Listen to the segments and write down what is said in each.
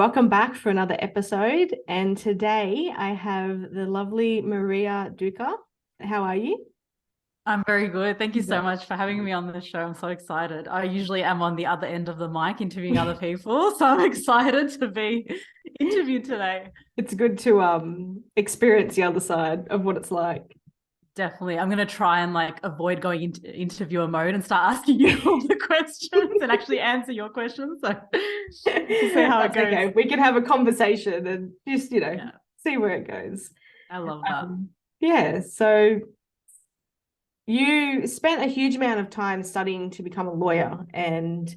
welcome back for another episode. And today I have the lovely Marija Duka. How are you? I'm very good. Thank you so Yeah. much for having me on the show. I'm so excited. I usually am on the other end of the mic interviewing other people, so I'm excited to be interviewed today. It's good to experience the other side of what it's like. Definitely. I'm going to try and avoid going into interviewer mode and start asking you all the questions and actually answer your questions. So we'll see how it That's goes. okay. We can have a conversation and just, Yeah, see where it goes. I love that. Yeah. So you spent a huge amount of time studying to become a lawyer and,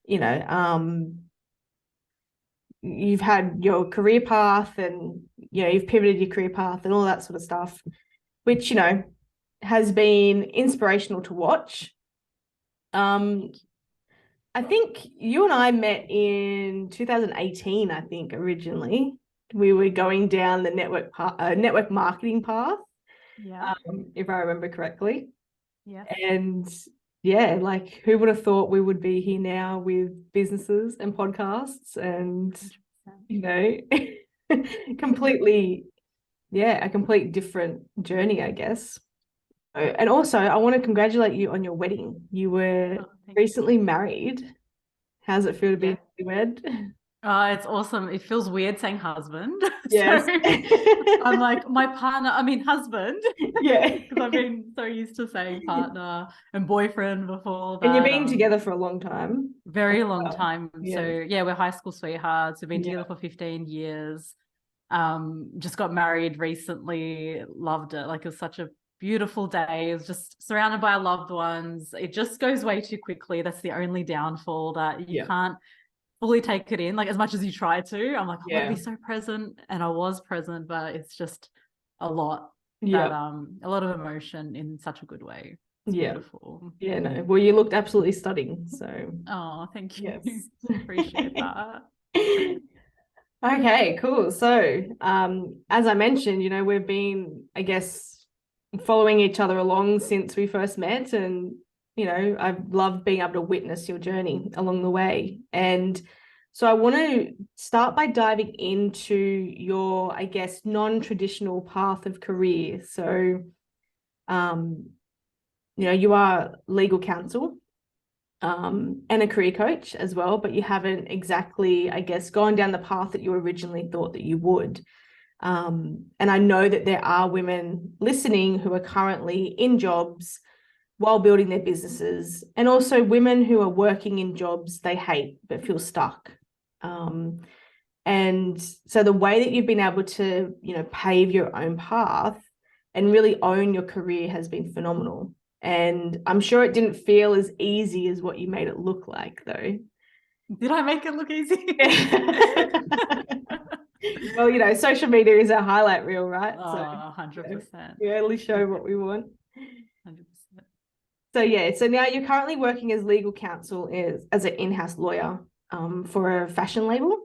you know, you've had your career path and, you've pivoted your career path and all that sort of stuff, which, has been inspirational to watch. I think you and I met in 2018, I think, originally. We were going down the network marketing path, Yeah. if I remember correctly. Yeah. And yeah, who would have thought we would be here now with businesses and podcasts and, 100%. completely, a complete different journey, I guess. And also, I want to congratulate you on your wedding. You were recently married. How's it feel to be newlywed? It's awesome. It feels weird saying husband. Yes. So I'm like, my partner, I mean husband. Yeah. Because I've been so used to saying partner and boyfriend before that. And you've been together for a long time. Very long time. Yeah. So yeah, we're high school sweethearts. We've been together for 15 years. Just got married recently. Loved it. Like, it was such a beautiful day. It was just surrounded by our loved ones. It just goes way too quickly. That's the only downfall, that you can't fully take it in, like, as much as you try to. I'm like, I want to be so present, and I was present, but it's just a lot. That a lot of emotion in such a good way. It's beautiful. Yeah, no. Well, you looked absolutely stunning. So thank you. yes. Appreciate that. Okay, cool. So as I mentioned, we've been, I guess, following each other along since we first met, and I've loved being able to witness your journey along the way. And so I want to start by diving into your, I guess, non-traditional path of career. So you are legal counsel and a career coach as well, but you haven't exactly, I guess, gone down the path that you originally thought that you would. And I know that there are women listening who are currently in jobs while building their businesses, and also women who are working in jobs they hate but feel stuck. And so the way that you've been able to, pave your own path and really own your career has been phenomenal. And I'm sure it didn't feel as easy as what you made it look like, though. Did I make it look easy? Well, social media is a highlight reel, right? Oh, so 100%. We only show what we want. 100%. So yeah, so now you're currently working as legal counsel as an in-house lawyer for a fashion label,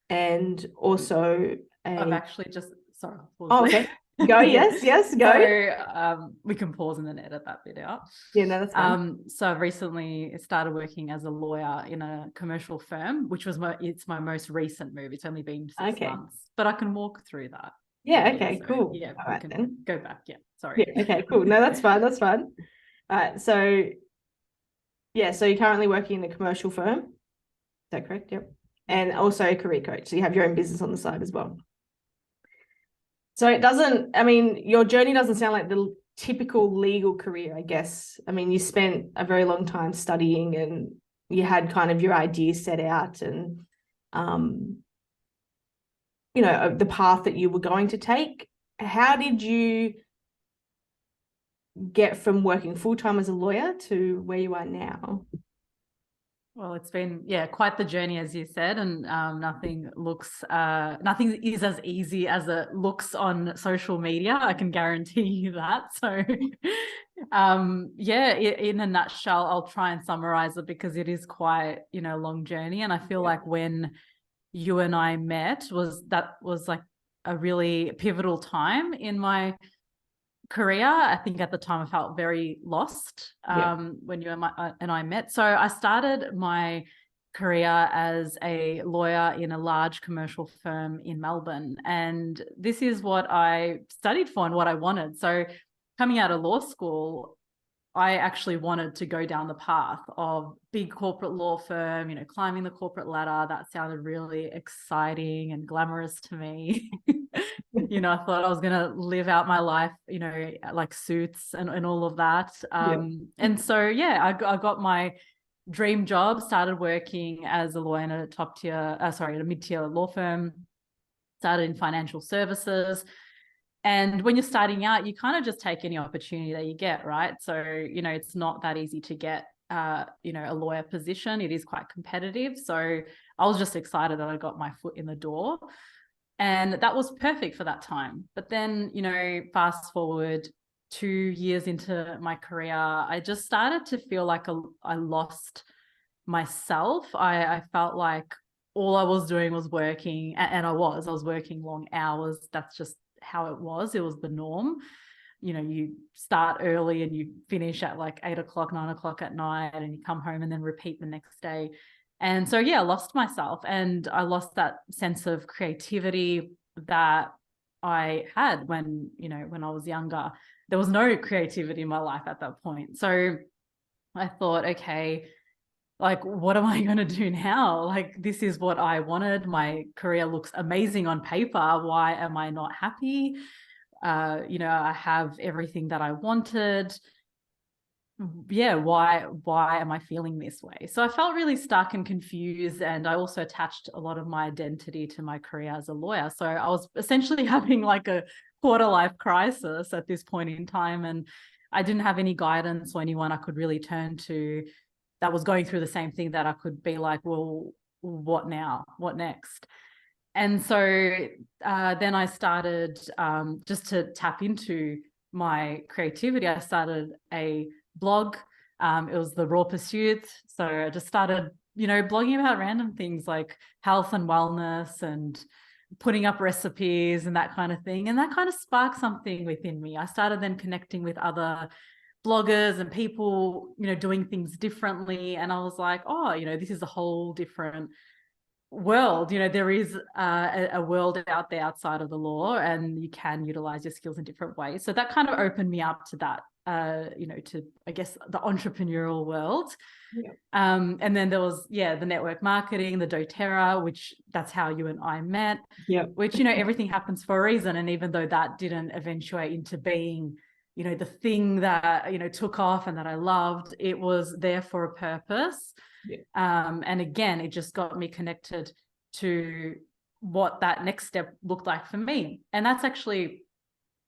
and also I've actually just sorry. Oh, okay. Go, yes, go. So we can pause and then edit that bit out. Yeah, no, that's fine. So I've recently started working as a lawyer in a commercial firm, which was it's my most recent move. It's only been 6 months, but I can walk through that. Yeah, okay, cool. Yeah, all right, then. Go back. Yeah, sorry. Yeah, okay, cool. No, that's fine. That's fine. All right, so yeah, so you're currently working in a commercial firm. Is that correct? Yep. And also a career coach. So you have your own business on the side as well. So your journey doesn't sound like the typical legal career, I guess. I mean, you spent a very long time studying and you had kind of your ideas set out and, the path that you were going to take. How did you get from working full-time as a lawyer to where you are now? Well, it's been, quite the journey, as you said, and nothing is as easy as it looks on social media. I can guarantee you that. So, in a nutshell, I'll try and summarize it because it is quite, a long journey. And I feel like when you and I met was like a really pivotal time in my career. I think at the time I felt very lost when you and I met. So I started my career as a lawyer in a large commercial firm in Melbourne. And this is what I studied for and what I wanted. So coming out of law school, I actually wanted to go down the path of big corporate law firm, climbing the corporate ladder. That sounded really exciting and glamorous to me. I thought I was going to live out my life, like suits and all of that. And so, I got my dream job, started working as a lawyer in a mid-tier law firm, started in financial services. And when you're starting out, you kind of just take any opportunity that you get, right? So, it's not that easy to get, a lawyer position. It is quite competitive. So I was just excited that I got my foot in the door. And that was perfect for that time. But then, fast forward 2 years into my career, I just started to feel like I lost myself. I felt like all I was doing was working, and I was working long hours. That's just how it was. It was the norm. You start early and you finish at like 8 o'clock, 9 o'clock at night, and you come home and then repeat the next day. And so, I lost myself, and I lost that sense of creativity that I had when I was younger. There was no creativity in my life at that point. So I thought, okay, like, what am I going to do now? Like, this is what I wanted. My career looks amazing on paper. Why am I not happy? I have everything that I wanted. Why am I feeling this way? So I felt really stuck and confused, and I also attached a lot of my identity to my career as a lawyer. So I was essentially having like a quarter life crisis at this point in time, and I didn't have any guidance or anyone I could really turn to that was going through the same thing, that I could be like, well, what now? What next? And so then I started, just to tap into my creativity, I started a blog. It was the Raw Pursuits. So I just started, blogging about random things like health and wellness and putting up recipes and that kind of thing. And that kind of sparked something within me. I started then connecting with other bloggers and people, doing things differently. And I was like, oh, this is a whole different world. There is a world out there outside of the law, and you can utilize your skills in different ways. So that kind of opened me up to that, to, I guess, the entrepreneurial world. And then there was, the network marketing, the doTERRA, which that's how you and I met, which, everything happens for a reason. And even though that didn't eventuate into being, the thing that, took off and that I loved, it was there for a purpose. And again, it just got me connected to what that next step looked like for me. And that's actually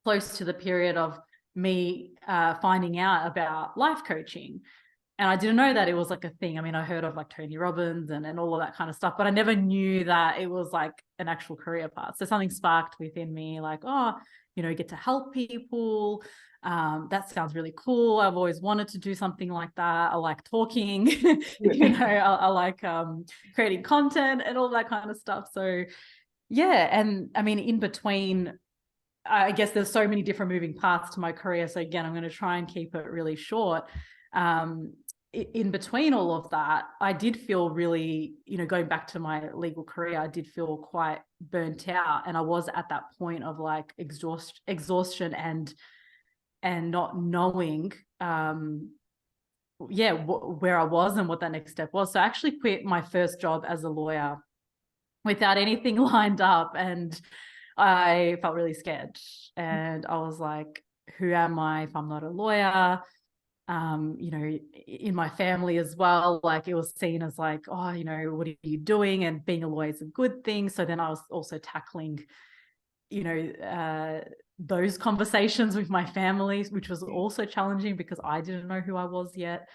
close to the period of me finding out about life coaching. And I didn't know that it was like a thing. I mean, I heard of like Tony Robbins and all of that kind of stuff, but I never knew that it was like an actual career path. So something sparked within me, like, oh, get to help people. That sounds really cool. I've always wanted to do something like that. I like talking, I like creating content and all that kind of stuff. So and I mean, in between, I guess there's so many different moving parts to my career. So again, I'm going to try and keep it really short. In between all of that, I did feel really, going back to my legal career, I did feel quite burnt out. And I was at that point of like exhaustion and not knowing, where I was and what that next step was. So I actually quit my first job as a lawyer without anything lined up. And I felt really scared. And I was like, who am I if I'm not a lawyer? In my family as well, like it was seen as like, oh, what are you doing? And being a lawyer is a good thing. So then I was also tackling, those conversations with my family, which was also challenging because I didn't know who I was yet.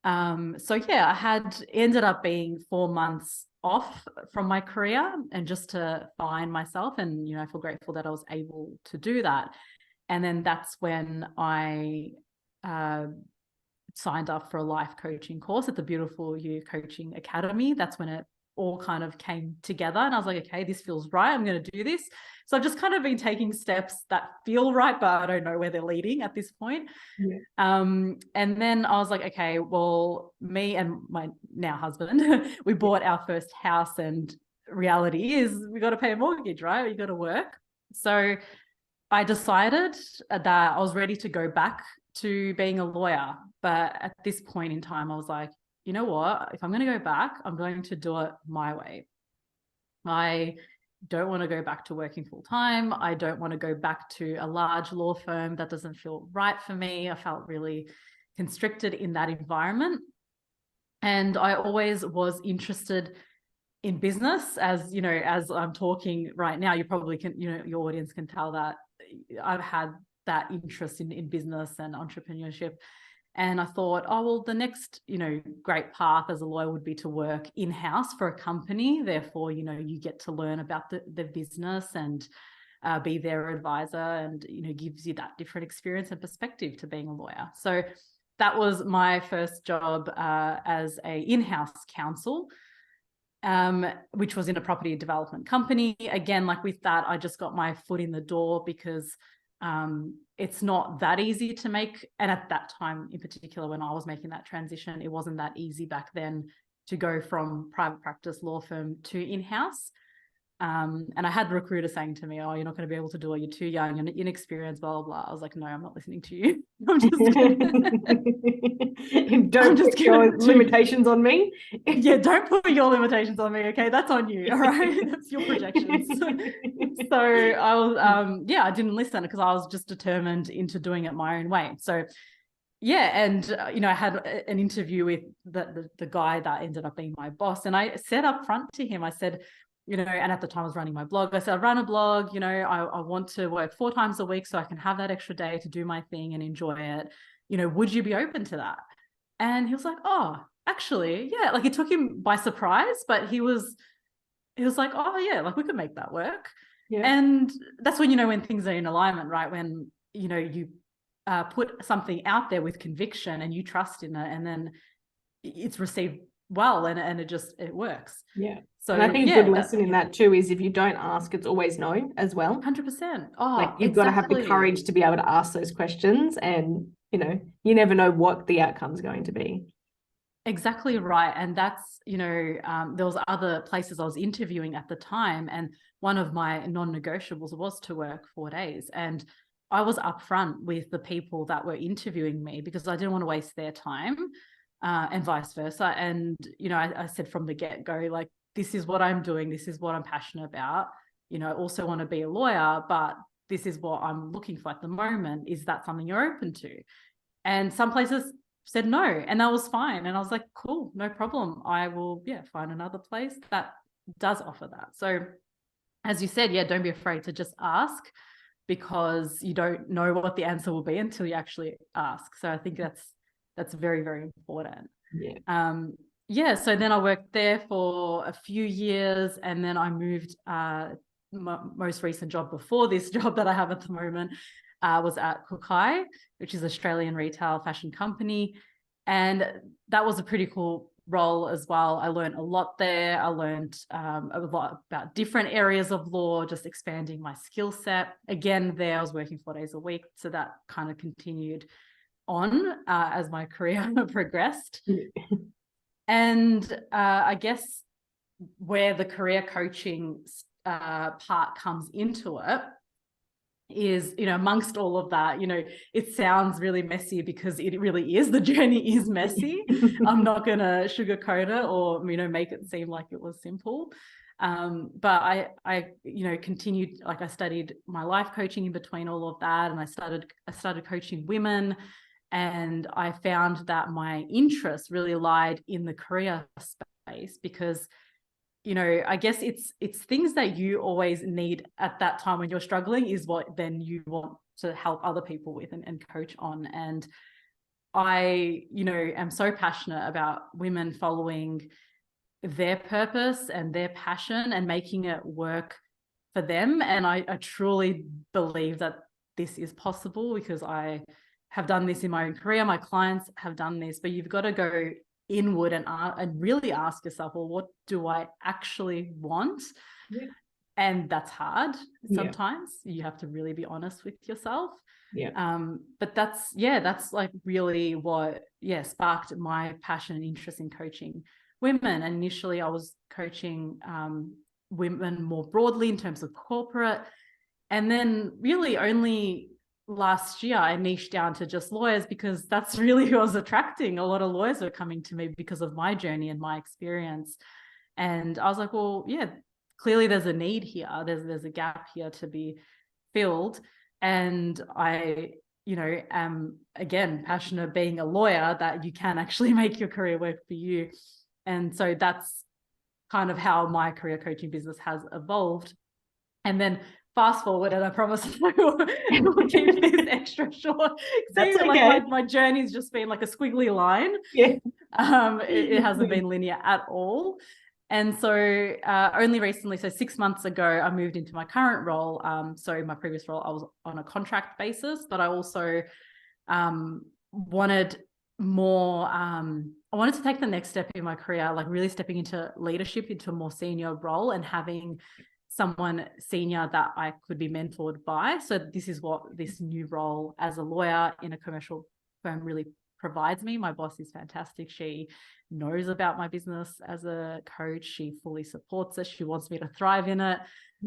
I had ended up being 4 months off from my career and just to find myself. And, I feel grateful that I was able to do that. And then that's when I signed up for a life coaching course at the Beautiful You Coaching Academy. That's when it all kind of came together, and I was like, okay, this feels right. I'm going to do this. So I've just kind of been taking steps that feel right, but I don't know where they're leading at this point. Yeah. And then I was like, okay, well, me and my now husband, we bought our first house, and reality is we got to pay a mortgage, right? You got to work. So I decided that I was ready to go back to being a lawyer. But at this point in time, I was like, you know what? If I'm going to go back, I'm going to do it my way. I don't want to go back to working full time. I don't want to go back to a large law firm. That doesn't feel right for me. I felt really constricted in that environment. And I always was interested in business. As you know, as I'm talking right now, you probably can, you know, your audience can tell that I've had that interest in business and entrepreneurship. And I thought, oh, well, the next, you know, great path as a lawyer would be to work in-house for a company. Therefore, you know, you get to learn about the business and be their advisor, and, you know, gives you that different experience and perspective to being a lawyer. So that was my first job as a in-house counsel, which was in a property development company. Again, like with that, I just got my foot in the door because it's not that easy to make. And at that time in particular, when I was making that transition, it wasn't that easy back then to go from private practice law firm to in-house. And I had recruiters saying to me, oh, you're not going to be able to do it. You're too young, you're inexperienced, blah, blah, blah. I was like, no, I'm not listening to you. I'm just don't put your limitations on me. Yeah, don't put your limitations on me. Okay, that's on you. All right, that's your projections. So I was, I didn't listen because I was just determined into doing it my own way. So yeah, and you know, I had an interview with the guy that ended up being my boss, and I said up front to him, I said, you know, and at the time I was running my blog. I said, I run a blog, you know, I want to work 4 times a week so I can have that extra day to do my thing and enjoy it. You know, would you be open to that? And he was like, oh, actually, yeah. Like, it took him by surprise, but he was like, oh yeah, like we could make that work. Yeah. And that's when, you know, when things are in alignment, right? When, you know, you put something out there with conviction and you trust in it, and then it's received well, and it works. Yeah. So, and I think a good lesson in that too is if you don't ask, it's always no as well. 100%. Oh, like you've got to have the courage to be able to ask those questions, and, you know, you never know what the outcome's going to be. Exactly right. And that's, you know, there was other places I was interviewing at the time, and one of my non-negotiables was to work 4 days. And I was upfront with the people that were interviewing me because I didn't want to waste their time, and vice versa. And, you know, I said from the get-go, like, this is what I'm doing. This is what I'm passionate about. You know, I also want to be a lawyer, but this is what I'm looking for at the moment. Is that something you're open to? And some places said no, and that was fine. And I was like, cool, no problem. I will, find another place that does offer that. So as you said, don't be afraid to just ask, because you don't know what the answer will be until you actually ask. So I think that's very, very important. Yeah. So then I worked there for a few years, and then I moved, my most recent job before this job that I have at the moment was at cuppa, which is an Australian retail fashion company. And that was a pretty cool role as well. I learned a lot there. I learned a lot about different areas of law, just expanding my skill set. Again, there I was working 4 days a week. So that kind of continued on as my career progressed. And I guess where the career coaching part comes into it is, you know, amongst all of that, you know, it sounds really messy because it really is. The journey is messy. I'm not going to sugarcoat it or, you know, make it seem like it was simple. But I, you know, continued, like I studied my life coaching in between all of that. And I started coaching women. And I found that my interest really lied in the career space because, you know, I guess it's things that you always need at that time when you're struggling is what then you want to help other people with and coach on. And I, you know, am so passionate about women following their purpose and their passion and making it work for them. And I truly believe that this is possible because I have done this in my own career. My clients have done this, but you've got to go inward and really ask yourself, well, what do I actually want? Yeah. And that's hard. Yeah. Sometimes you have to really be honest with yourself. Yeah. But that's like really what, sparked my passion and interest in coaching women. And initially I was coaching women more broadly in terms of corporate. And then really only last year I niched down to just lawyers, because that's really who I was attracting. A lot of lawyers were coming to me because of my journey and my experience. And I was like, well, yeah, clearly there's a need here. There's a gap here to be filled. And I, am again passionate being a lawyer, that you can actually make your career work for you. And so that's kind of how my career coaching business has evolved. And then fast forward, and I promise I will keep this extra short. That's okay. Like my journey's just been like a squiggly line. Yeah. It hasn't been linear at all. And so only recently, so 6 months ago, I moved into my current role. So my previous role, I was on a contract basis, but I also wanted more, I wanted to take the next step in my career, like really stepping into leadership, into a more senior role, and having someone senior that I could be mentored by. So this is what this new role as a lawyer in a commercial firm really provides me. My boss is fantastic. She knows about my business as a coach. She fully supports it. She wants me to thrive in it.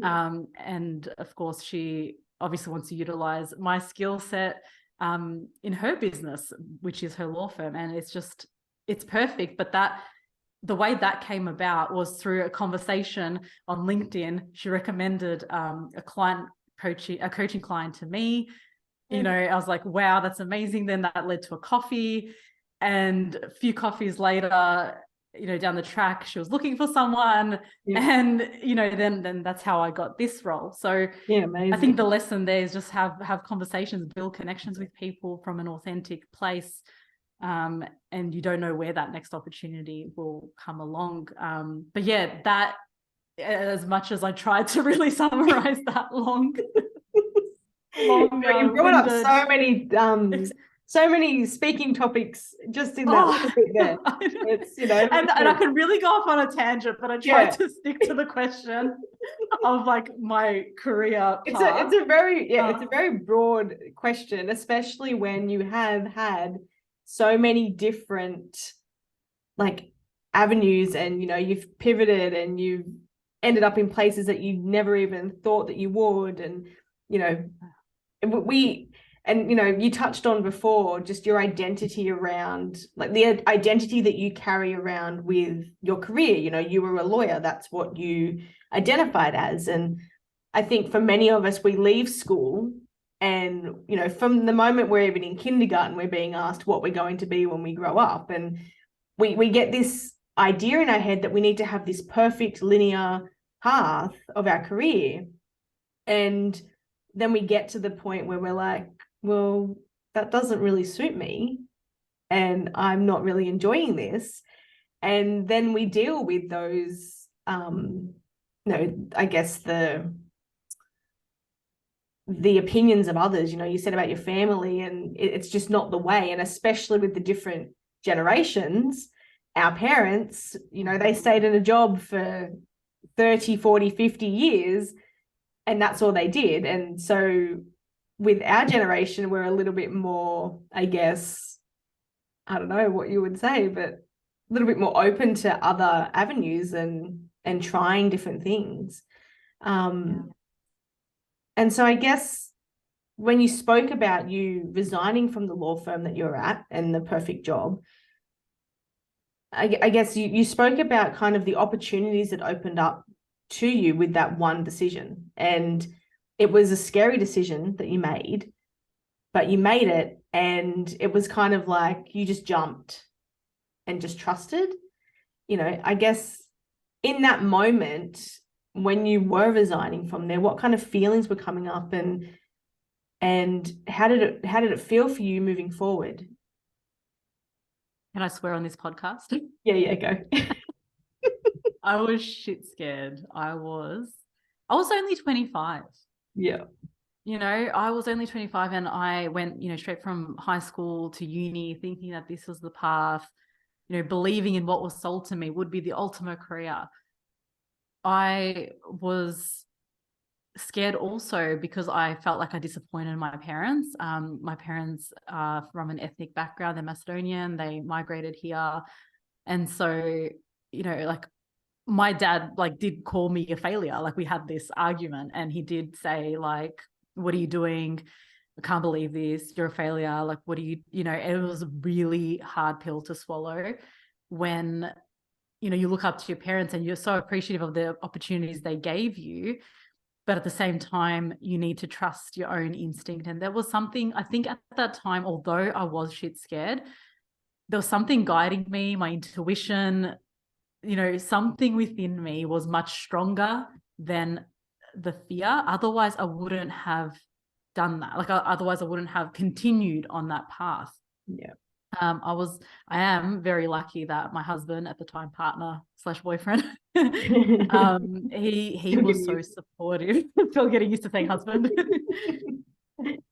And of course, she obviously wants to utilize my skill set in her business, which is her law firm. And it's perfect. But the way that came about was through a conversation on LinkedIn. She recommended a coaching client to me. I was like, wow, that's amazing. Then that led to a coffee, and a few coffees later, down the track, she was looking for someone. And, then that's how I got this role. So amazing. I think the lesson there is just have conversations, build connections with people from an authentic place. And you don't know where that next opportunity will come along. But yeah, that, as much as I tried to really summarize that long, you brought up so many speaking topics just in that little bit there. It's, and I could really go off on a tangent, but I tried to stick to the question of like my career path. It's a very broad question, especially when you have had so many different like avenues, and you've pivoted and you've ended up in places that you never even thought that you would. And you touched on before just your identity around, like the identity that you carry around with your career. You were a lawyer, that's what you identified as. And I think for many of us, we leave school, and from the moment we're even in kindergarten, we're being asked what we're going to be when we grow up, and we get this idea in our head that we need to have this perfect linear path of our career. And then we get to the point where we're like, well, that doesn't really suit me, and I'm not really enjoying this. And then we deal with those, I guess the opinions of others. You said about your family, and it's just not the way. And especially with the different generations, our parents, they stayed in a job for 30, 40, 50 years, and that's all they did. And so with our generation, we're a little bit more, I guess, I don't know what you would say, but a little bit more open to other avenues and trying different things. And so I guess when you spoke about you resigning from the law firm that you're at and the perfect job, I guess you spoke about kind of the opportunities that opened up to you with that one decision. And it was a scary decision that you made, but you made it, and it was kind of like you just jumped and just trusted. I guess in that moment when you were resigning from there, what kind of feelings were coming up, and how did it feel for you moving forward? Can I swear on this podcast? Yeah, go. I was shit scared. I was only 25. Yeah. I was only 25, and I went, straight from high school to uni thinking that this was the path. believing in what was sold to me would be the ultimate career. I was scared also because I felt like I disappointed my parents. My parents are from an ethnic background. They're Macedonian. They migrated here. And so, like my dad did call me a failure. Like we had this argument and he did say like, what are you doing? I can't believe this. You're a failure. Like, what do you, it was a really hard pill to swallow when, you look up to your parents and you're so appreciative of the opportunities they gave you. But at the same time, you need to trust your own instinct. And there was something, I think at that time, although I was shit scared, there was something guiding me, my intuition, something within me was much stronger than the fear. Otherwise, I wouldn't have done that. Otherwise I wouldn't have continued on that path. Yeah. I am very lucky that my husband at the time, partner / boyfriend, he was so supportive. Still getting used to saying husband.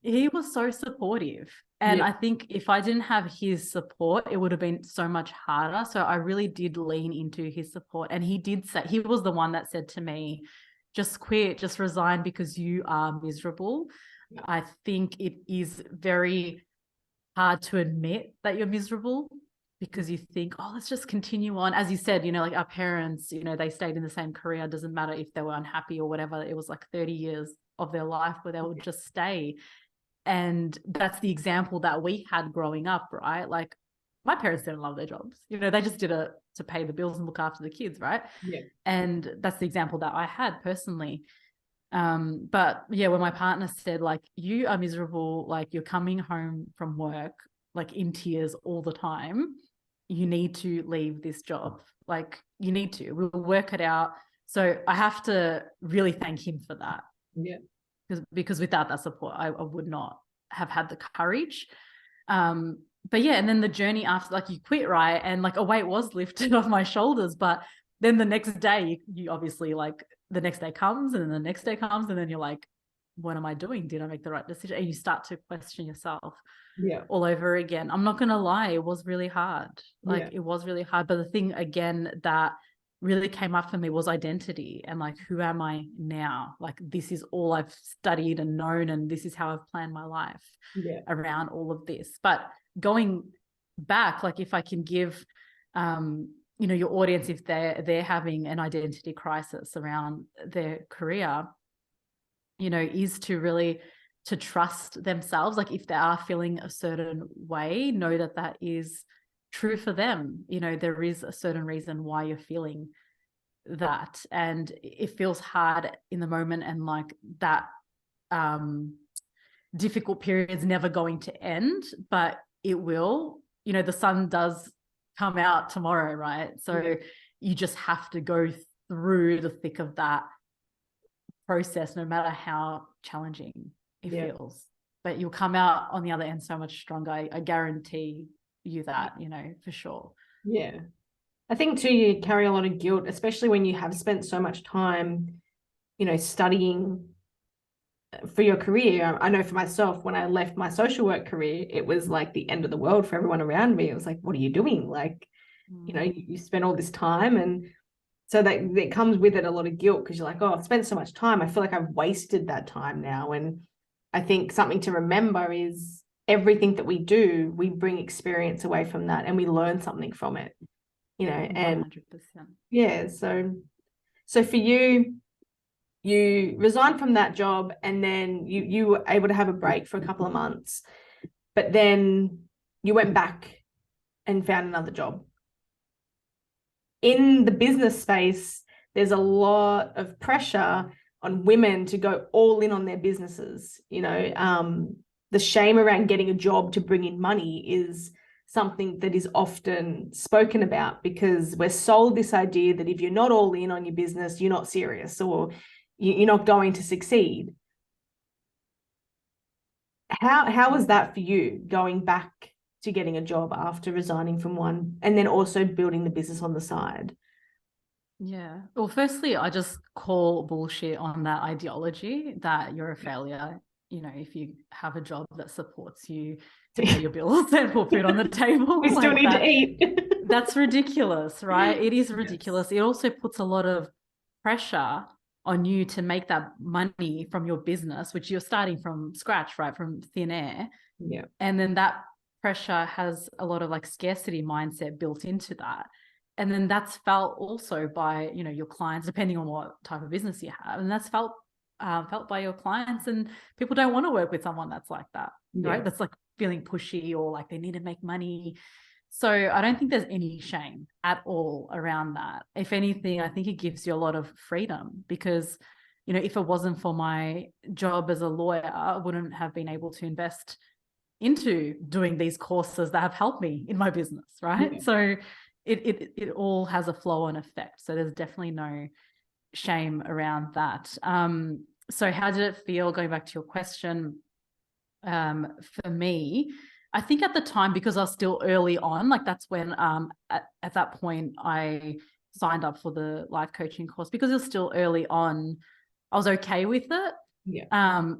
He was so supportive. And I think if I didn't have his support, it would have been so much harder. So I really did lean into his support. And he did say, he was the one that said to me, just quit, just resign because you are miserable. I think it is very hard to admit that you're miserable because you think, oh, let's just continue on. As you said, like our parents, they stayed in the same career. It doesn't matter if they were unhappy or whatever. It was like 30 years of their life where they would just stay. And that's the example that we had growing up, right? Like my parents didn't love their jobs. They just did it to pay the bills and look after the kids, right? Yeah. And that's the example that I had personally. But yeah, when my partner said like, you are miserable, like you're coming home from work, like in tears all the time, you need to leave this job. Like you need to, we'll work it out. So I have to really thank him for that. Yeah. Because without that support, I would not have had the courage. But yeah, and then the journey after, like you quit, right? And like a weight was lifted off my shoulders, but then the next day, you obviously like the next day comes and then the next day comes and then you're like, what am I doing? Did I make the right decision? And you start to question yourself all over again. I'm not going to lie. It was really hard. It was really hard. But the thing again that really came up for me was identity and like, who am I now? Like, this is all I've studied and known, and this is how I've planned my life around all of this. But going back, like if I can give, your audience, if they're having an identity crisis around their career, is to really to trust themselves. Like if they are feeling a certain way, know that that is true for them. There is a certain reason why you're feeling that, and it feels hard in the moment, and like that difficult period is never going to end, but it will. The sun does come out tomorrow, right? So you just have to go through the thick of that process, no matter how challenging it feels. But you'll come out on the other end so much stronger. I guarantee you that, for sure. Yeah. I think too, you carry a lot of guilt, especially when you have spent so much time, studying for your career. I know for myself, when I left my social work career, it was like the end of the world for everyone around me. It was like, what are you doing? Like, you spend all this time, and so that comes with it a lot of guilt, because you're like, oh, I've spent so much time. I feel like I've wasted that time now. And I think something to remember is everything that we do, we bring experience away from that, and we learn something from it, and 100%. Yeah. So for you resigned from that job, and then you were able to have a break for a couple of months, but then you went back and found another job. In the business space, there's a lot of pressure on women to go all in on their businesses. The shame around getting a job to bring in money is something that is often spoken about, because we're sold this idea that if you're not all in on your business, you're not serious, or you're not going to succeed. How was that for you, going back to getting a job after resigning from one, and then also building the business on the side? Yeah. Well, firstly, I just call bullshit on that ideology that you're a failure. you know, if you have a job that supports you to pay your bills and put food on the table, We still like need that, to eat. that's ridiculous, right? It is Yes. ridiculous. It also puts a lot of pressure on you to make that money from your business, which you're starting from scratch, right? From thin air. Yeah. And then that pressure has a lot of like scarcity mindset built into that. And then that's felt also by, you know, your clients, depending on what type of business you have. And that's felt by your clients, and people don't want to work with someone that's like that, right? That's like feeling pushy or like they need to make money. So I don't think there's any shame at all around that. If anything, I think it gives you a lot of freedom, because, you know, if it wasn't for my job as a lawyer, I wouldn't have been able to invest into doing these courses that have helped me in my business, right? Yeah. So it all has a flow-on effect. So there's definitely no shame around that. So how did it feel, going back to your question? For me, I think at the time, because I was still early on, like that's when at that point I signed up for the life coaching course, because it was still early on, I was okay with it.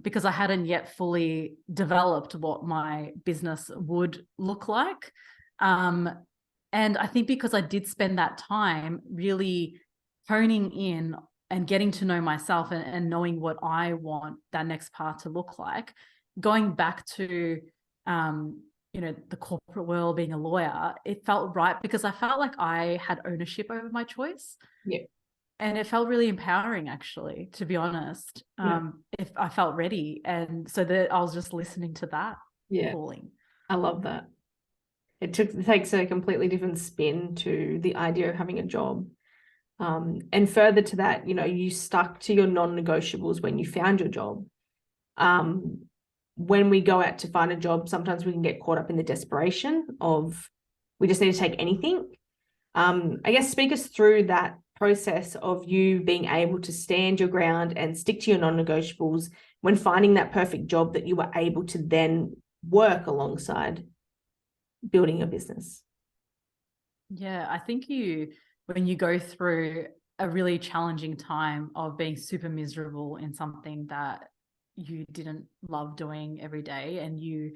Because I hadn't yet fully developed what my business would look like. And I think because I did spend that time really honing in and getting to know myself and knowing what I want that next part to look like, going back to, you know, the corporate world, being a lawyer, it felt right, because I felt like I had ownership over my choice. And it felt really empowering, actually, to be honest. If I felt ready. And so that I was just listening to that calling. I love that. It takes a completely different spin to the idea of having a job. And further to that, you know, you stuck to your non-negotiables when you found your job. When we go out to find a job, sometimes we can get caught up in the desperation of we just need to take anything. I guess speak us through that process of you being able to stand your ground and stick to your non-negotiables when finding that perfect job that you were able to then work alongside building your business. Yeah, I think when you go through a really challenging time of being super miserable in something that you didn't love doing every day, and you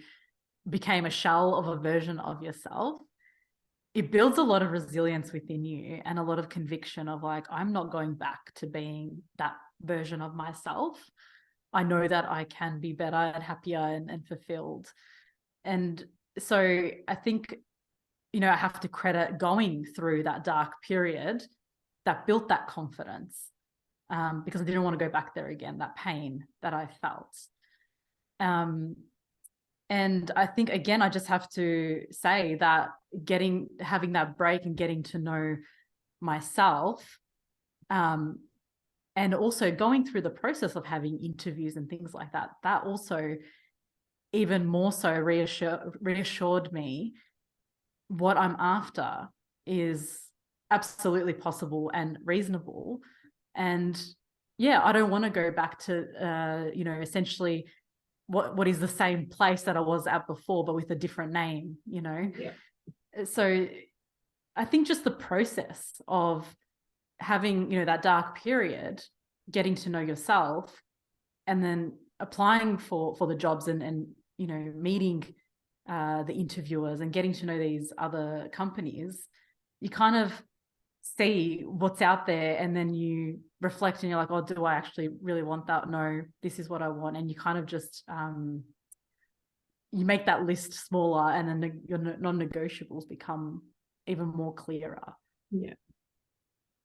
became a shell of a version of yourself, it builds a lot of resilience within you and a lot of conviction of like, I'm not going back to being that version of myself. I know that I can be better and happier and fulfilled. And so I think, you know, I have to credit going through that dark period that built that confidence, because I didn't want to go back there again, that pain that I felt. And I think, again, I just have to say that having that break and getting to know myself, and also going through the process of having interviews and things like that, that also even more so reassured me what I'm after is absolutely possible and reasonable. And yeah, I don't want to go back to, you know, essentially what is the same place that I was at before, but with a different name, you know? So I think just the process of having, you know, that dark period, getting to know yourself, and then applying for the jobs and you know, meeting the interviewers and getting to know these other companies, you kind of see what's out there, and then you reflect and you're like, oh, do I actually really want that? No, this is what I want. And you kind of just you make that list smaller, and then your non-negotiables become even more clearer.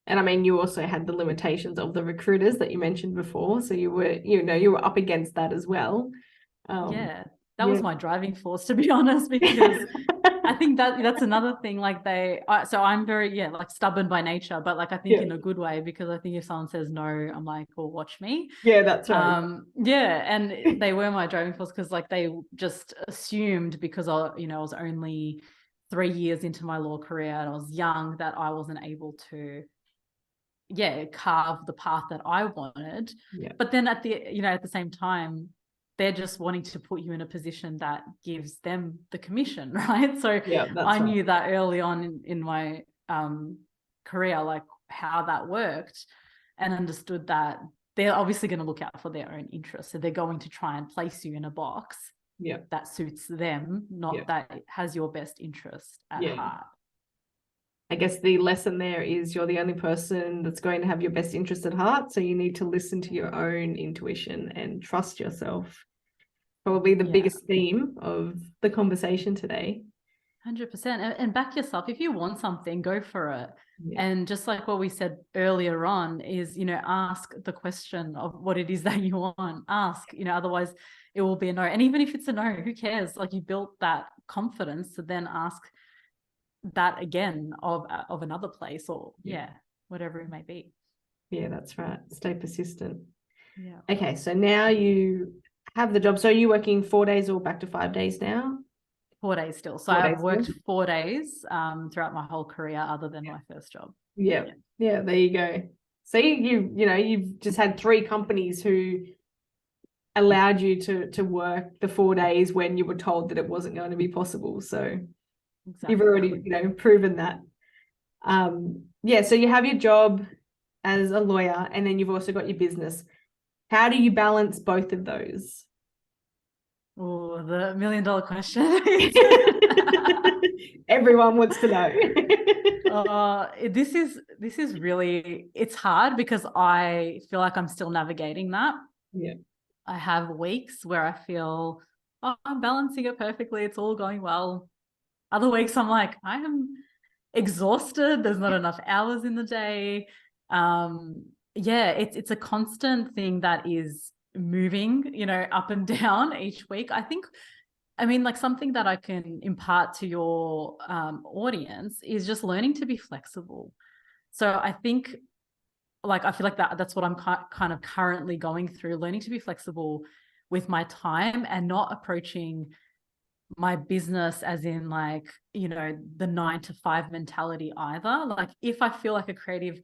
And I mean, you also had the limitations of the recruiters that you mentioned before, so you were up against that as well. That was my driving force, to be honest, because I think that's another thing. Like so I'm very, like stubborn by nature, but like I think in a good way, because I think if someone says no, I'm like, well, watch me. Yeah, that's right. And they were my driving force, because like they just assumed, because I was only 3 years into my law career and I was young, that I wasn't able to carve the path that I wanted. But then at the same time, they're just wanting to put you in a position that gives them the commission, right? So I knew that early on in my career, like how that worked, and understood that they're obviously going to look out for their own interests. So they're going to try and place you in a box that suits them, not that it has your best interest at heart. I guess the lesson there is you're the only person that's going to have your best interest at heart. So you need to listen to your own intuition and trust yourself. Probably the biggest theme of the conversation today. 100%. And back yourself. If you want something, go for it. And just like what we said earlier on is, you know, ask the question of what it is that you want. Ask, you know, otherwise it will be a no. And even if it's a no, who cares? Like, you built that confidence to then ask that again of another place, or whatever it may be. Yeah, that's right. Stay persistent. Yeah. Okay, so now you have the job. So are you working 4 days or back to 5 days now? 4 days still. So I've worked 4 days throughout my whole career, other than my first job. Yeah, there you go. So you've just had 3 companies who allowed you to work the 4 days when you were told that it wasn't going to be possible. So you've already, proven that. So you have your job as a lawyer, and then you've also got your business. How do you balance both of those? Oh, the $1 million question. Everyone wants to know. This is really, it's hard because I feel like I'm still navigating that. Yeah. I have weeks where I feel, I'm balancing it perfectly. It's all going well. Other weeks I'm like, I am exhausted. There's not enough hours in the day. It's a constant thing that is moving, up and down each week. Like something that I can impart to your audience is just learning to be flexible. So I think, I feel like that's what I'm kind of currently going through, learning to be flexible with my time and not approaching my business as in the 9 to 5 mentality either. Like, if I feel like a creative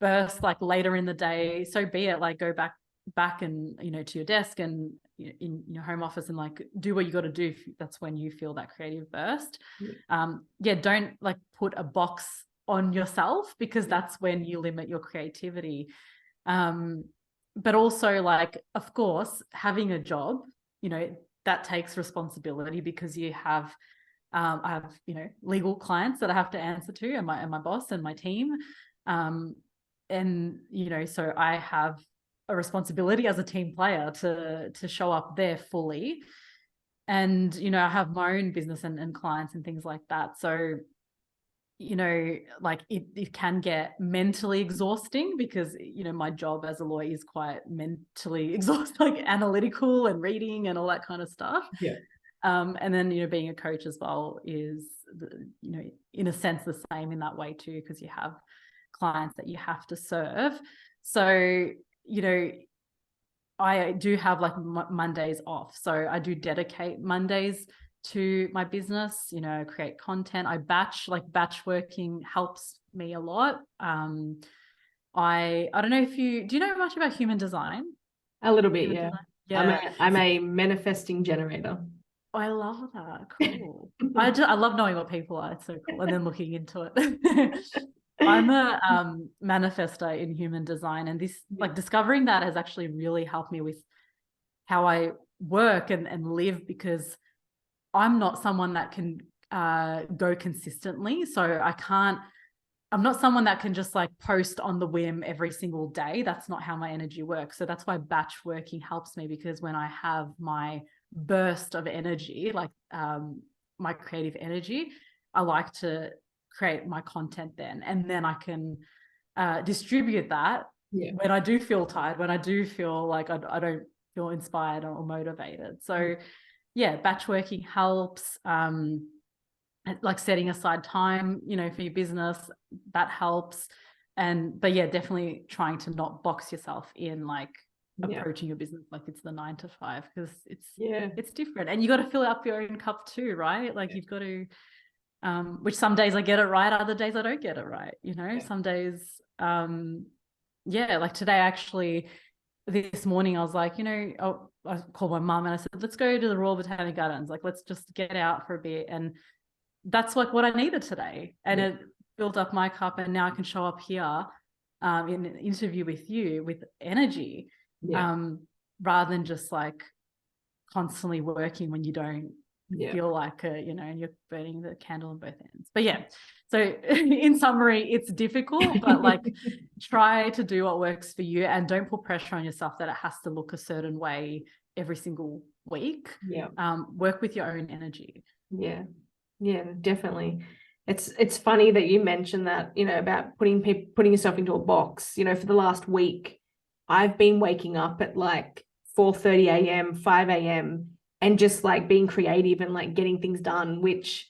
burst later in the day, so be it. Go back and to your desk and in your home office and do what you got to do if that's when you feel that creative burst. Don't put a box on yourself, because that's when you limit your creativity. But also, of course, having a job, that takes responsibility, because you have I have legal clients that I have to answer to, and my boss and my team, and so I have a responsibility as a team player to show up there fully. And I have my own business and clients and things like that. So it can get mentally exhausting, because my job as a lawyer is quite mentally exhausting, analytical and reading and all that kind of stuff. And then being a coach as well is in a sense the same in that way too, because you have clients that you have to serve. So I do have Mondays off, so I do dedicate Mondays to my business, create content. I batch working helps me a lot. I don't know if do you know much about human design? A little bit, I'm a manifesting generator. Oh, I love that. Cool. I love knowing what people are. It's so cool. And then looking into it. I'm a manifestor in human design, and this discovering that has actually really helped me with how I work and live, because I'm not someone that can go consistently. So I'm not someone that can just post on the whim every single day. That's not how my energy works. So that's why batch working helps me, because when I have my burst of energy, my creative energy, I like to create my content then, and then I can distribute that when I do feel tired, when I do feel like I don't feel inspired or motivated. So batch working helps. Setting aside time, for your business, that helps. But definitely trying to not box yourself in approaching your business like it's the 9 to 5, because it's different, and you got to fill up your own cup too, right? You've got to which some days I get it right, other days I don't get it right, some days today actually, this morning I was I called my mum and I said, let's go to the Royal Botanic Gardens, let's just get out for a bit. And that's what I needed today, and it built up my cup, and now I can show up here in an interview with you with energy, rather than just like constantly working when you don't feel like and you're burning the candle on both ends. But yeah, so in summary, it's difficult, but like try to do what works for you, and don't put pressure on yourself that it has to look a certain way every single week. Work with your own energy. Definitely. It's funny that you mentioned that, about putting yourself into a box. For the last week I've been waking up at like 4:30 a.m., 5 a.m. and just like being creative and like getting things done, which,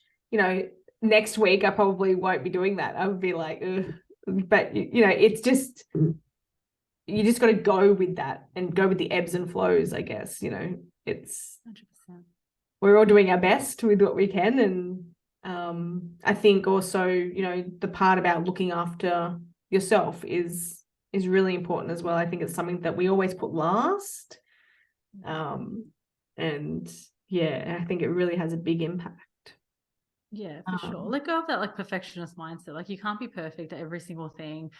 next week I probably won't be doing that. I would be like, ugh. But, it's just, you just got to go with that and go with the ebbs and flows, I guess. It's 100%. We're all doing our best with what we can. And I think also, the part about looking after yourself is really important as well. I think it's something that we always put last. And yeah, I think it really has a big impact. Yeah, for sure. Let go of that like perfectionist mindset. Like you can't be perfect at every single thing,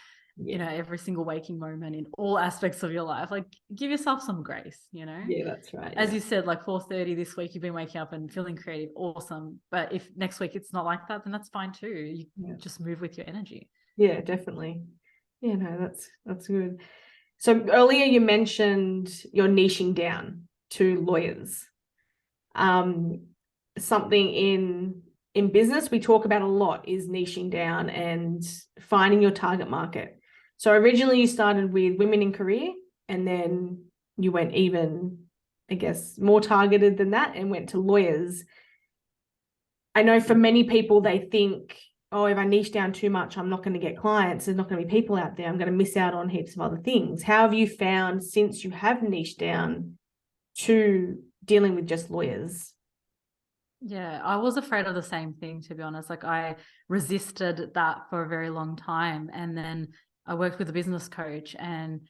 every single waking moment in all aspects of your life. Like give yourself some grace, Yeah, that's right. As you said, like 4:30 this week, you've been waking up and feeling creative. Awesome. But if next week it's not like that, then that's fine too. You just move with your energy. Yeah, definitely. Yeah, no, that's good. So earlier you mentioned you're niching down to lawyers. Something in business we talk about a lot is niching down and finding your target market. So originally you started with women in career, and then you went even, I guess, more targeted than that and went to lawyers. I know for many people they think, oh, if I niche down too much, I'm not going to get clients. There's not going to be people out there. I'm going to miss out on heaps of other things. How have you found, since you have niched down to dealing with just lawyers? Yeah, I was afraid of the same thing, to be honest. Like I resisted that for a very long time. And then I worked with a business coach, and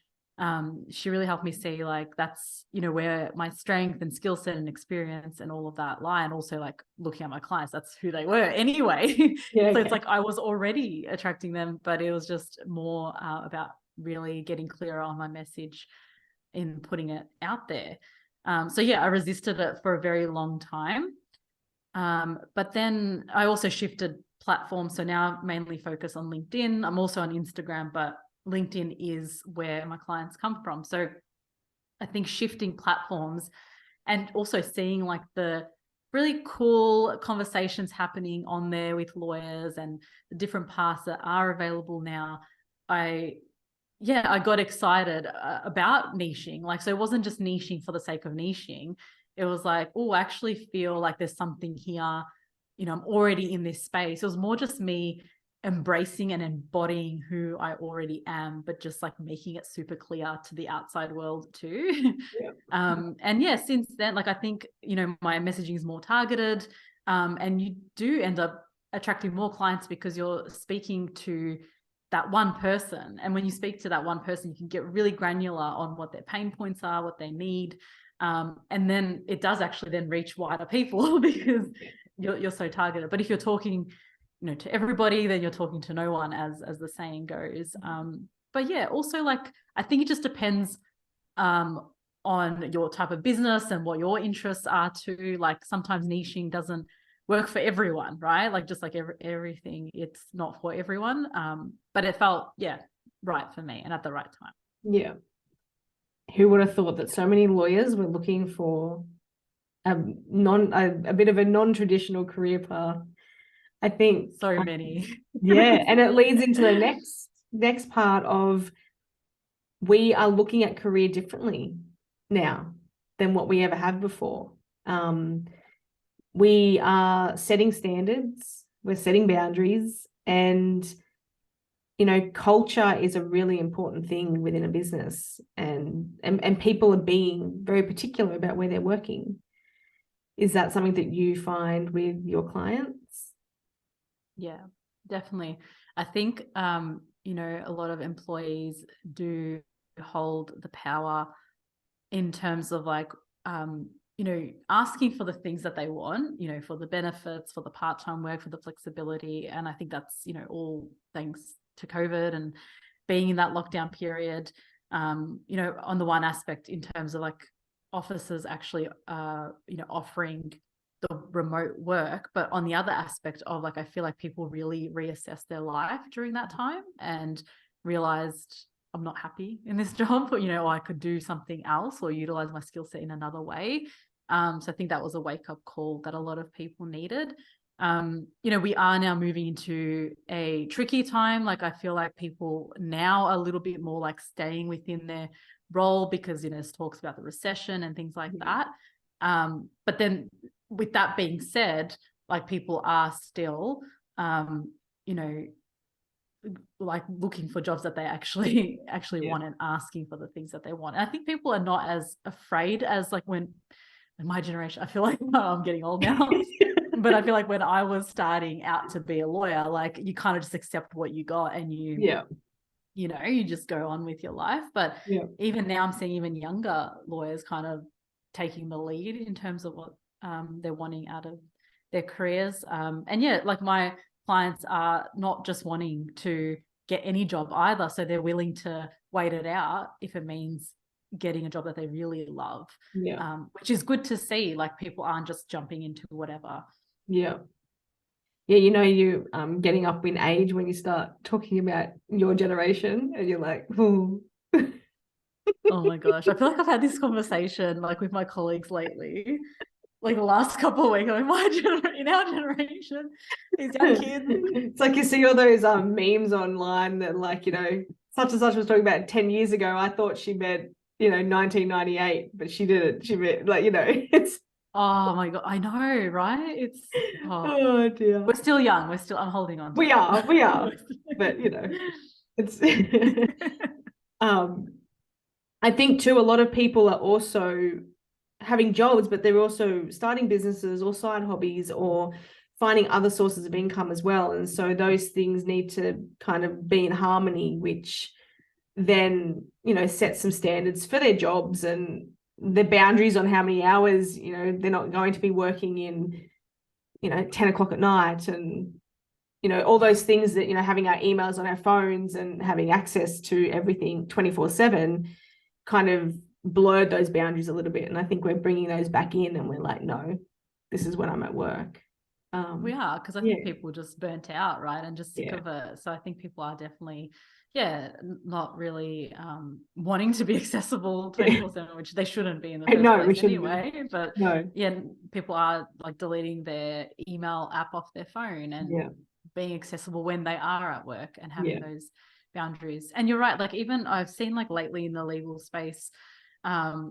she really helped me see like that's, where my strength and skill set and experience and all of that lie. And also like looking at my clients, that's who they were anyway. So it's like I was already attracting them, but it was just more about really getting clearer on my message in putting it out there. So yeah, I resisted it for a very long time. But then I also shifted platforms. So now I mainly focus on LinkedIn. I'm also on Instagram, but LinkedIn is where my clients come from. So I think shifting platforms and also seeing like the really cool conversations happening on there with lawyers and the different paths that are available now, I got excited about niching. Like, so it wasn't just niching for the sake of niching. It was like, oh, I actually feel like there's something here, I'm already in this space. It was more just me embracing and embodying who I already am, but just like making it super clear to the outside world too. And yeah, since then, like I think, my messaging is more targeted, and you do end up attracting more clients because you're speaking to that one person. And when you speak to that one person, you can get really granular on what their pain points are, what they need. And then it does actually then reach wider people because you're so targeted. But if you're talking, to everybody, then you're talking to no one, as the saying goes. But yeah, also like, I think it just depends on your type of business and what your interests are too. Like sometimes niching doesn't work for everyone, right? Like just like everything, it's not for everyone. But it felt, right for me and at the right time. Yeah. Who would have thought that so many lawyers were looking for a bit of a non-traditional career path? I think so many. Yeah. And it leads into the next part of, we are looking at career differently now than what we ever have before. We are setting standards, we're setting boundaries, and culture is a really important thing within a business, and people are being very particular about where they're working. Is that something that you find with your clients? Yeah, definitely. I think a lot of employees do hold the power in terms of like asking for the things that they want, for the benefits, for the part-time work, for the flexibility. And I think that's all thanks to COVID and being in that lockdown period, you know, on the one aspect in terms of like offices actually, you know, offering the remote work, but on the other aspect of like, I feel like people really reassessed their life during that time and realized I'm not happy in this job, or, you know, I could do something else or utilize my skill set in another way. So I think that was a wake-up call that a lot of people needed. You know, we are now moving into a tricky time. Like, I feel like people now are a little bit more like staying within their role because, you know, there's talks about the recession and things like that. But then with that being said, like, people are still, you know, like looking for jobs that they actually want and asking for the things that they want. And I think people are not as afraid as like when in my generation, I feel like I'm getting old now, but I feel like when I was starting out to be a lawyer, like you kind of just accept what you got and you know, you just go on with your life. But even now I'm seeing even younger lawyers kind of taking the lead in terms of what they're wanting out of their careers. And yeah, like my clients are not just wanting to get any job either. So they're willing to wait it out if it means getting a job that they really love, which is good to see. Like, people aren't just jumping into whatever. You know, you getting up in age when you start talking about your generation and you're like, oh my gosh, I feel like I've had this conversation like with my colleagues lately, like the last couple of weeks. I'm like, in our generation, these young kids. It's like you see all those memes online that, like, you know, such and such was talking about 10 years ago. I thought she meant, you know, 1998, but she didn't. She meant, like, you know, it's oh my God, I know, right? It's oh dear. We're still young. I'm holding on to we are but you know, it's I think too, a lot of people are also having jobs, but they're also starting businesses or side hobbies or finding other sources of income as well. And so those things need to kind of be in harmony, which then, you know, set some standards for their jobs and the boundaries on how many hours, you know, they're not going to be working in, you know, 10 o'clock at night, and, you know, all those things that, you know, having our emails on our phones and having access to everything 24/7 kind of blurred those boundaries a little bit. And I think we're bringing those back in, and we're like, no, this is when I'm at work. We are, because I think people just burnt out, right, and just sick of it. So I think people are definitely not really wanting to be accessible 24/7, which they shouldn't be in the first place anyway. But people are like deleting their email app off their phone and being accessible when they are at work and having those boundaries. And you're right, like, even I've seen like lately in the legal space,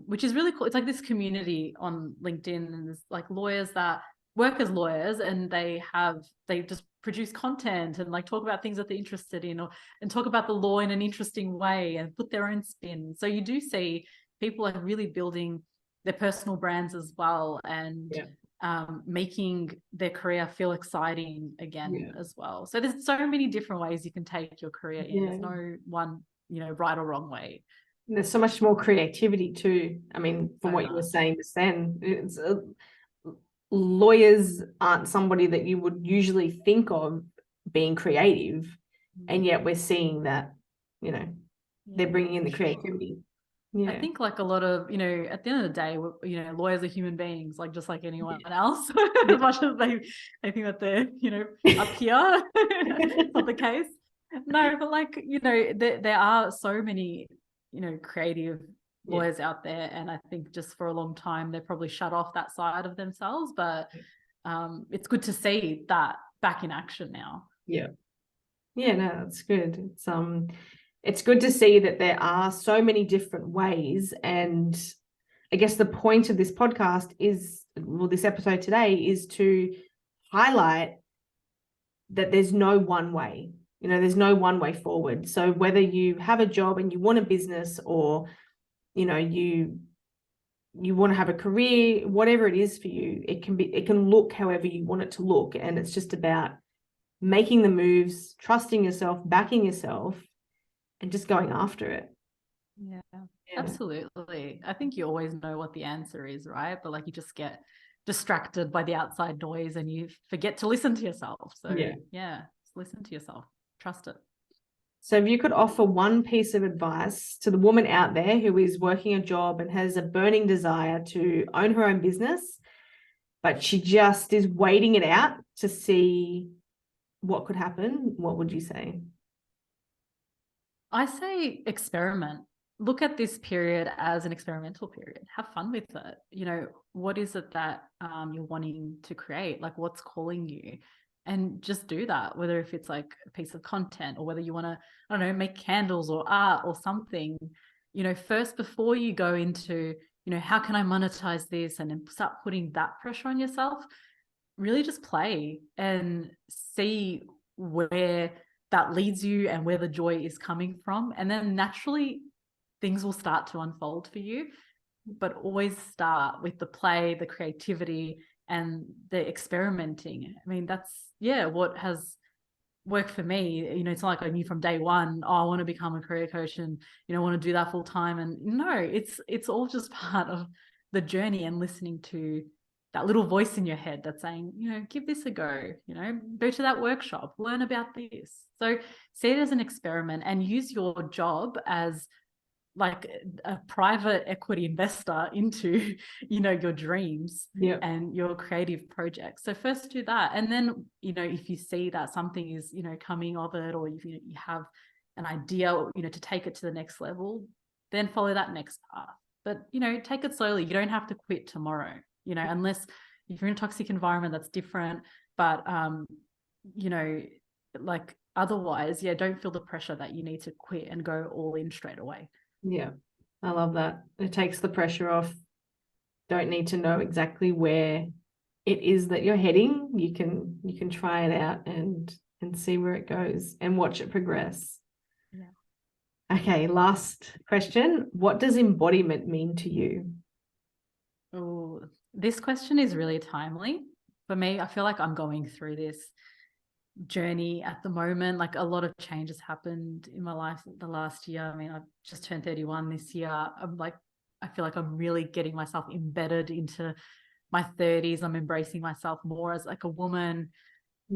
which is really cool. It's like this community on LinkedIn, and there's like lawyers that work as lawyers, and they just produce content and like talk about things that they're interested in, and talk about the law in an interesting way and put their own spin. So you do see people are really building their personal brands as well, and making their career feel exciting again as well. So there's so many different ways you can take your career in. There's no one, you know, right or wrong way. And there's so much more creativity too. I mean, from what you were saying just then, it's lawyers aren't somebody that you would usually think of being creative, and yet we're seeing that, you know, they're bringing in the creativity. I think like a lot of, you know, at the end of the day, you know, lawyers are human beings, like just like anyone else. As much as they think that they're, you know, up here, it's not the case. No, but like, you know, there are so many, you know, creative lawyers out there, and I think just for a long time they probably shut off that side of themselves, but it's good to see that back in action now. No, that's good. It's good to see that there are so many different ways, and I guess the point of this podcast is, well, this episode today is to highlight that there's no one way. You know, there's no one way forward. So whether you have a job and you want a business, or, you know, you want to have a career, whatever it is for you, it can look however you want it to look. And it's just about making the moves, trusting yourself, backing yourself, and just going after it. Absolutely. I think you always know what the answer is, right? But like, you just get distracted by the outside noise and you forget to listen to yourself. So just listen to yourself, trust it. So if you could offer one piece of advice to the woman out there who is working a job and has a burning desire to own her own business, but she just is waiting it out to see what could happen, what would you say? I say experiment. Look at this period as an experimental period. Have fun with it. You know, what is it that you're wanting to create? Like, what's calling you? And just do that, whether if it's like a piece of content or whether you want to, I don't know, make candles or art or something, you know, first before you go into, you know, how can I monetize this and then start putting that pressure on yourself, really just play and see where that leads you and where the joy is coming from. And then naturally things will start to unfold for you, but always start with the play, the creativity, and the experimenting. I mean, that's, yeah, what has worked for me. You know, it's not like I knew from day one, oh, I want to become a career coach and, you know, I want to do that full time. And no, it's all just part of the journey and listening to that little voice in your head that's saying, you know, give this a go, you know, go to that workshop, learn about this. So see it as an experiment and use your job as like a private equity investor into, you know, your dreams and your creative projects. So first do that. And then, you know, if you see that something is, you know, coming of it, or if you have an idea, you know, to take it to the next level, then follow that next path. But, you know, take it slowly. You don't have to quit tomorrow, you know, unless if you're in a toxic environment, that's different. But, you know, like otherwise, yeah, don't feel the pressure that you need to quit and go all in straight away. Yeah, I love that. It takes the pressure off. Don't need to know exactly where it is that you're heading. You can try it out and see where it goes and watch it progress. Yeah. Okay, last question. What does embodiment mean to you? Oh, this question is really timely. For me, I feel like I'm going through this journey at the moment. Like a lot of changes happened in my life the last year. I mean, I've just turned 31 this year. I feel like I'm really getting myself embedded into my 30s. I'm embracing myself more as like a woman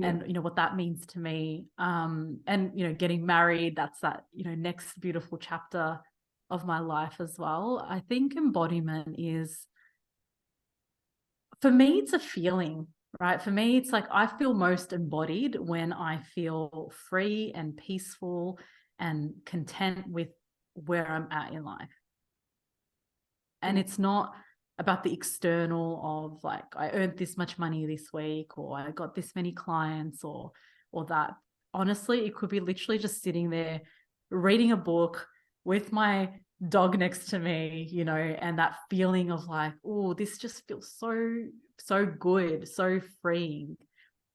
and, you know, what that means to me. And, you know, getting married, that's that, you know, next beautiful chapter of my life as well. I think embodiment is, for me, it's a feeling. Right. For me, it's like I feel most embodied when I feel free and peaceful and content with where I'm at in life. And it's not about the external of like, I earned this much money this week, or I got this many clients, or that. Honestly, it could be literally just sitting there reading a book with my dog next to me, you know, and that feeling of like, oh, this just feels so good, so freeing.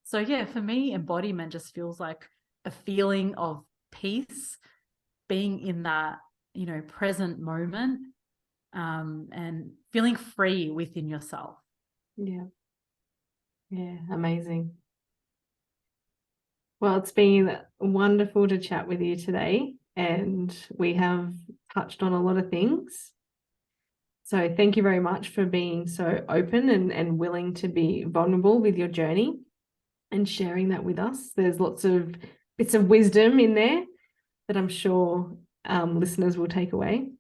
So yeah, for me, embodiment just feels like a feeling of peace, being in that, you know, present moment, and feeling free within yourself. Yeah, Amazing. Well, it's been wonderful to chat with you today, and we have touched on a lot of things. So thank you very much for being so open and willing to be vulnerable with your journey and sharing that with us. There's lots of bits of wisdom in there that I'm sure listeners will take away.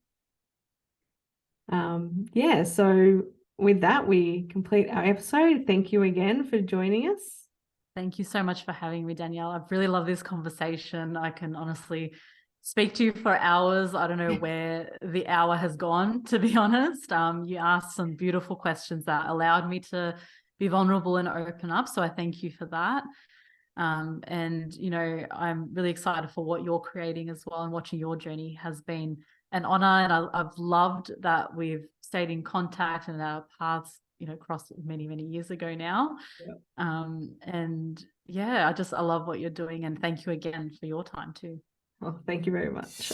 So with that, we complete our episode. Thank you again for joining us. Thank you so much for having me, Danielle. I've really loved this conversation. I can honestly speak to you for hours. I don't know where the hour has gone, to be honest. You asked some beautiful questions that allowed me to be vulnerable and open up. So I thank you for that. And, you know, I'm really excited for what you're creating as well, and watching your journey has been an honor. And I've loved that we've stayed in contact and our paths, you know, crossed many, many years ago now. And yeah, I love what you're doing. And thank you again for your time too. Well, thank you very much.